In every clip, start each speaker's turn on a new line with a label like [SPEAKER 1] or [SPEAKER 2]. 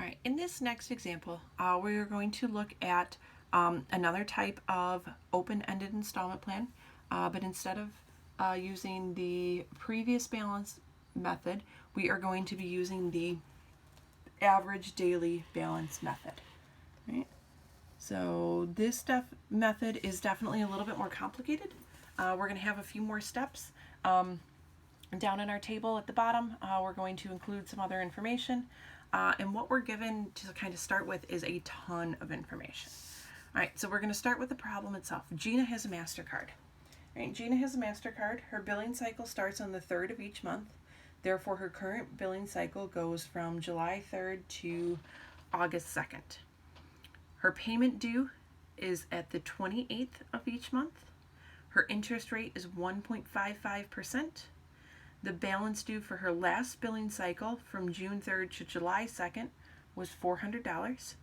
[SPEAKER 1] right, in this next example, we are going to look at another type of open-ended installment plan, but instead of using the previous balance method, we are going to be using the average daily balance method. Right? So this method is definitely a little bit more complicated. We're going to have a few more steps. Down in our table at the bottom, we're going to include some other information. And what we're given to kind of start with is a ton of information. All right, so we're going to start with the problem itself. Gina has a MasterCard. Right, Gina has a MasterCard. Her billing cycle starts on the 3rd of each month. Therefore, her current billing cycle goes from July 3rd to August 2nd. Her payment due is at the 28th of each month. Her interest rate is 1.55%. The balance due for her last billing cycle from June 3rd to July 2nd was $400.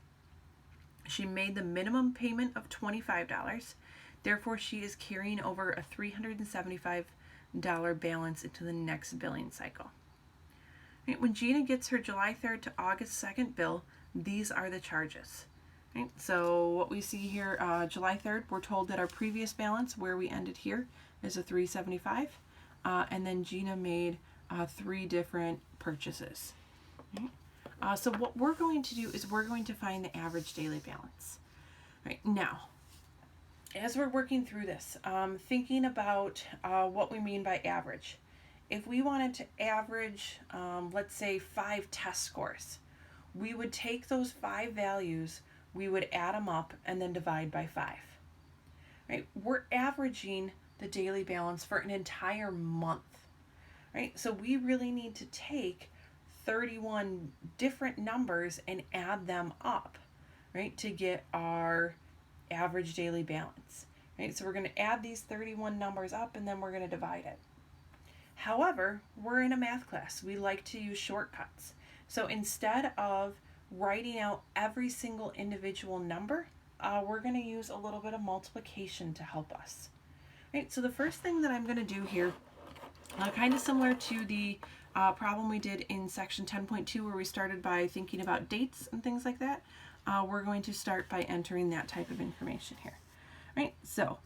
[SPEAKER 1] She made the minimum payment of $25. Therefore, she is carrying over a $375 balance into the next billing cycle. Right, when Gina gets her July 3rd to August 2nd bill, these are the charges. Right, so what we see here, July 3rd, we're told that our previous balance, where we ended here, is a $375. And then Gina made 3 different purchases. Right? So what we're going to do is we're going to find the average daily balance. Right now, as we're working through this, thinking about what we mean by average. If we wanted to average, let's say 5 test scores, we would take those 5 values, we would add them up, and then divide by 5. Right? We're averaging the daily balance for an entire month, right? So we really need to take 31 different numbers and add them up, right, to get our average daily balance, right? So we're going to add these 31 numbers up and then we're going to divide it. However, we're in a math class. We like to use shortcuts. So instead of writing out every single individual number, we're going to use a little bit of multiplication to help us. Right, so the first thing that I'm going to do here, kind of similar to the problem we did in section 10.2 where we started by thinking about dates and things like that, we're going to start by entering that type of information here. Right, so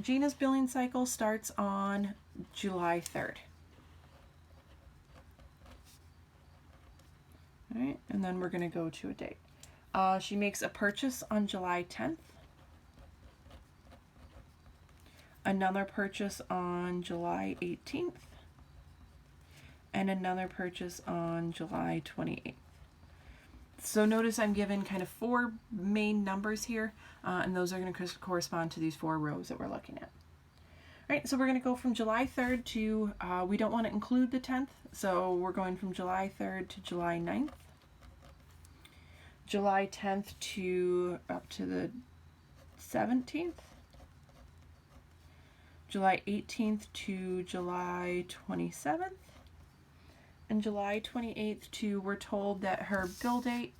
[SPEAKER 1] Gina's billing cycle starts on July 3rd. All right, and then we're going to go to a date. She makes a purchase on July 10th. Another purchase on July 18th, and another purchase on July 28th. So notice I'm given kind of 4 main numbers here, and those are going to correspond to these 4 rows that we're looking at. All right, so we're going to go from July 3rd to, we don't want to include the 10th, so we're going from July 3rd to July 9th, July 10th to up to the 17th, July 18th to July 27th, and July 28th to, we're told that her bill date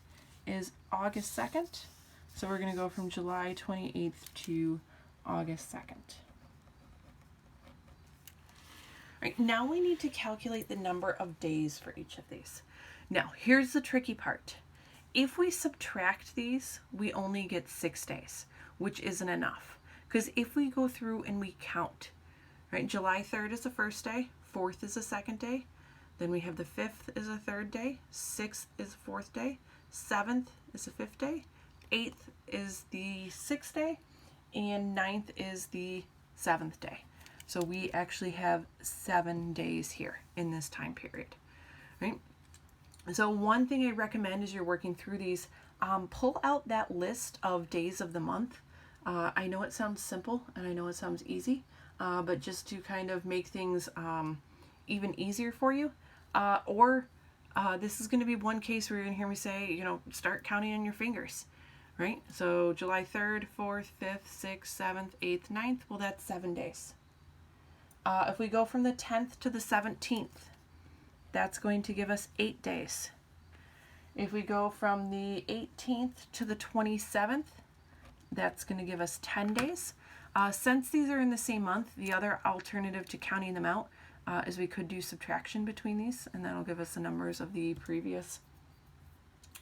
[SPEAKER 1] is August 2nd, so we're going to go from July 28th to August 2nd. Right, now we need to calculate the number of days for each of these. Now, here's the tricky part. If we subtract these, we only get 6 days, which isn't enough. Because if we go through and we count, right, July 3rd is the first day, 4th is the second day, then we have the 5th is the third day, 6th is the 4th day, 7th is the 5th day, 8th is the 6th day, and 9th is the 7th day. So we actually have 7 days here in this time period, right? So one thing I recommend as you're working through these, pull out that list of days of the month. I know it sounds simple and I know it sounds easy, but just to kind of make things even easier for you, this is going to be one case where you're going to hear me say, start counting on your fingers, right? So July 3rd, 4th, 5th, 6th, 7th, 8th, 9th, well, that's 7 days. If we go from the 10th to the 17th, that's going to give us 8 days. If we go from the 18th to the 27th, that's going to give us 10 days. Since these are in the same month, the other alternative to counting them out is we could do subtraction between these, and that'll give us the numbers of the previous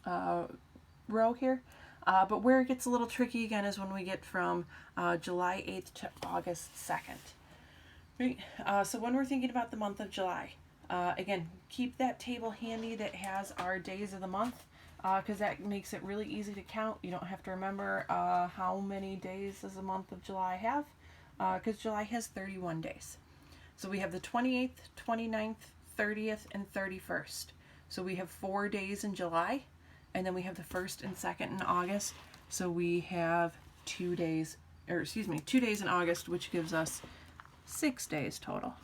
[SPEAKER 1] row here. But where it gets a little tricky again is when we get from July 8th to August 2nd. Right? So when we're thinking about the month of July, again, keep that table handy that has our days of the month, because that makes it really easy to count. You don't have to remember how many days does the month of July have, because July has 31 days. So we have the 28th, 29th, 30th, and 31st. So we have 4 days in July, and then we have the 1st and 2nd in August. So we have 2 days, 2 days in August, which gives us 6 days total.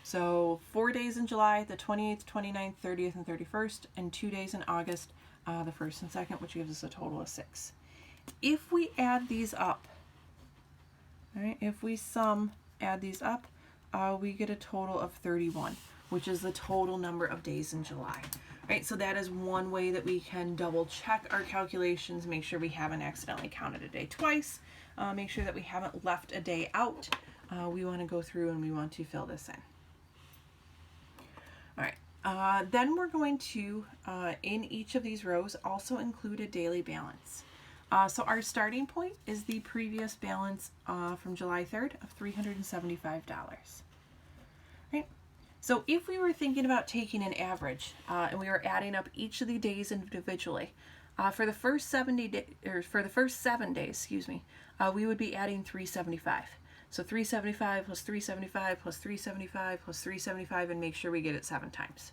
[SPEAKER 1] So 4 days in July, the 28th, 29th, 30th, and 31st, and 2 days in August, the 1st and 2nd, which gives us a total of 6. If we add these up, right, if we add these up, we get a total of 31, which is the total number of days in July. Right, so that is one way that we can double check our calculations, make sure we haven't accidentally counted a day twice, make sure that we haven't left a day out. We want to go through and we want to fill this in. All right, then we're going to, in each of these rows, also include a daily balance. So our starting point is the previous balance from July 3rd of $375. Right? So if we were thinking about taking an average and we were adding up each of the days individually, for the first 7 days, we would be adding 375. So 375 plus 375 plus 375 plus 375, and make sure we get it 7 times.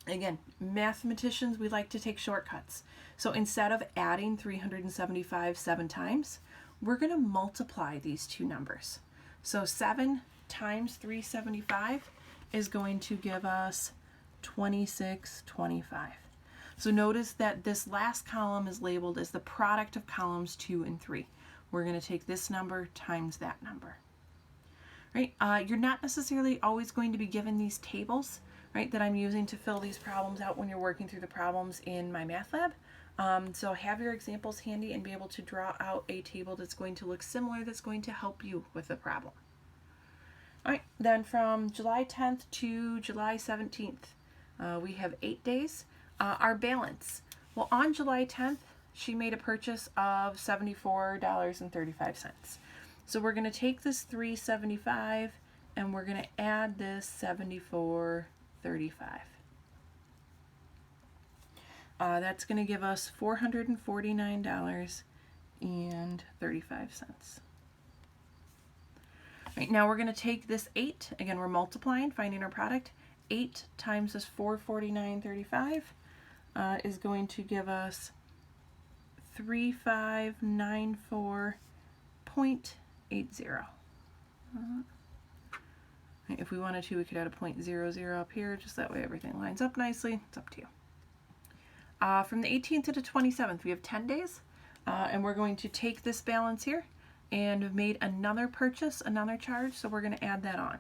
[SPEAKER 1] Again, mathematicians, we like to take shortcuts. So instead of adding 375 7 times, we're going to multiply these two numbers. So 7 times 375 is going to give us 2625. So notice that this last column is labeled as the product of columns 2 and 3. We're going to take this number times that number. Right? You're not necessarily always going to be given these tables, right, that I'm using to fill these problems out when you're working through the problems in my math lab. So have your examples handy and be able to draw out a table that's going to look similar, that's going to help you with the problem. All right, then from July 10th to July 17th, we have 8 days. Our balance. Well, on July 10th, she made a purchase of $74.35. So we're going to take this $375 and we're going to add this $74.35. That's going to give us $449.35. Right, now we're going to take this 8, again we're multiplying, finding our product. 8 times this $449.35 is going to give us 3594.80. If we wanted to, we could add a 0.00 up here, just that way everything lines up nicely. It's up to you. From the 18th to the 27th, we have 10 days, and we're going to take this balance here and have made another purchase, another charge, so we're going to add that on.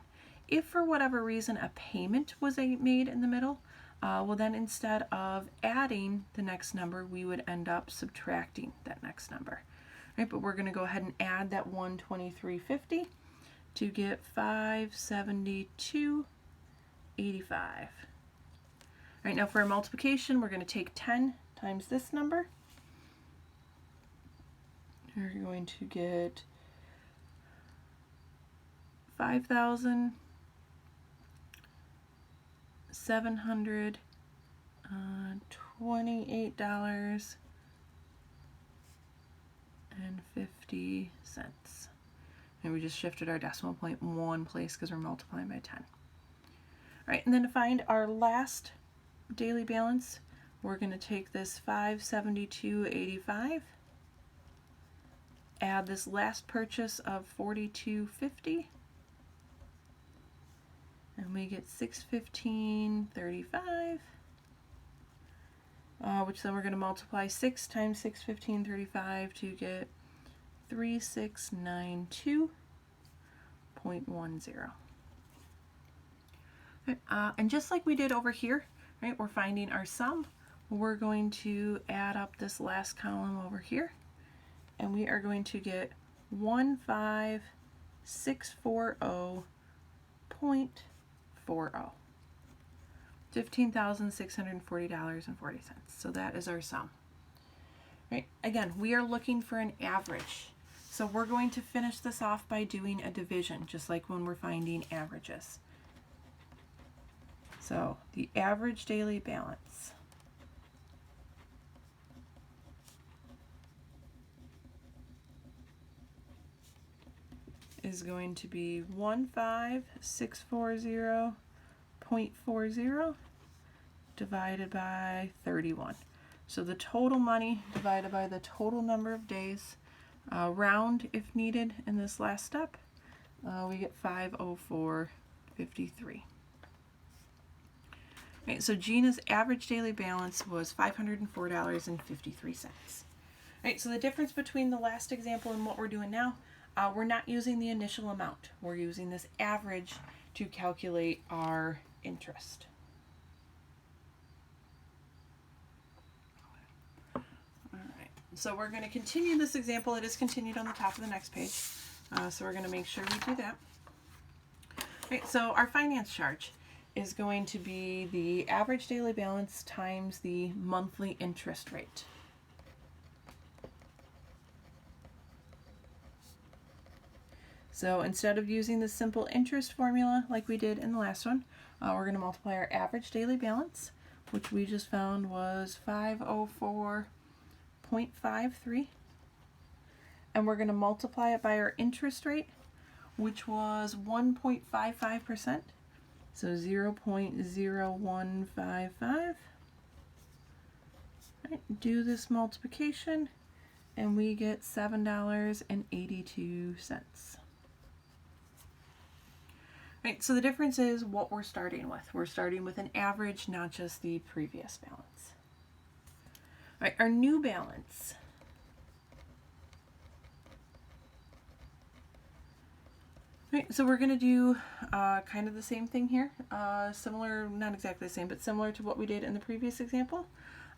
[SPEAKER 1] If for whatever reason a payment was made in the middle, well then instead of adding the next number, we would end up subtracting that next number. Right, but we're going to go ahead and add that $123.50 to get $572.85. Right, now for our multiplication, we're going to take 10 times this number. We're going to get $5,728.50. And we just shifted our decimal point one place because we're multiplying by 10. All right, and then to find our last daily balance, we're going to take this $572.85, add this last purchase of $42.50, and we get $615.35, which then we're going to multiply 6 times $615.35 to get $3692.10. And just like we did over here, right, we're finding our sum. We're going to add up this last column over here, and we are going to get 15640.10. $15,640.40. So that is our sum. Right? Again, we are looking for an average. So we're going to finish this off by doing a division, just like when we're finding averages. So the average daily balance is going to be 15640.40 divided by 31. So the total money divided by the total number of days, round if needed in this last step, we get 504.53. Right, so Gina's average daily balance was $504.53. Right, so the difference between the last example and what we're doing now, we're not using the initial amount. We're using this average to calculate our interest. All right, so we're going to continue this example. It is continued on the top of the next page, so we're going to make sure we do that. Right, so our finance charge is going to be the average daily balance times the monthly interest rate. So instead of using the simple interest formula like we did in the last one, we're going to multiply our average daily balance, which we just found was 504.53, and we're going to multiply it by our interest rate, which was 1.55%. So 0.0155. Right, do this multiplication, and we get $7.82. Right, so the difference is what we're starting with. We're starting with an average, not just the previous balance. All right, our new balance. Right, so we're going to do kind of the same thing here, similar, not exactly the same, but similar to what we did in the previous example.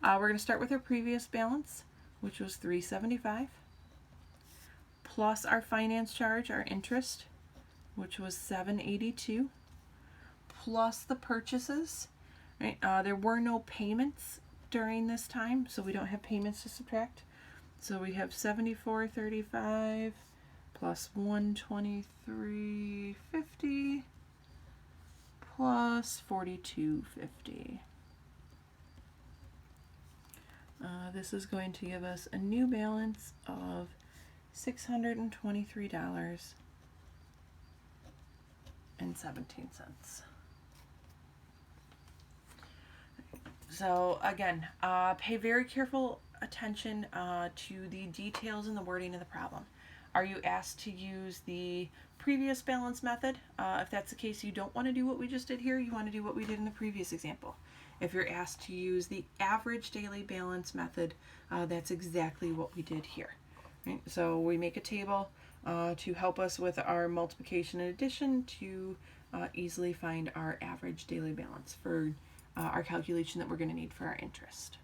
[SPEAKER 1] We're going to start with our previous balance, which was $375, plus our finance charge, our interest, which was $782, plus the purchases. Right, there were no payments during this time, so we don't have payments to subtract. So we have $74.35 plus $123.50 plus $42.50. This is going to give us a new balance of $623.17. So again, pay very careful attention to the details and the wording of the problem. Are you asked to use the previous balance method? If that's the case, you don't want to do what we just did here. You want to do what we did in the previous example. If you're asked to use the average daily balance method, that's exactly what we did here. Right? So we make a table to help us with our multiplication and addition to easily find our average daily balance for our calculation that we're going to need for our interest.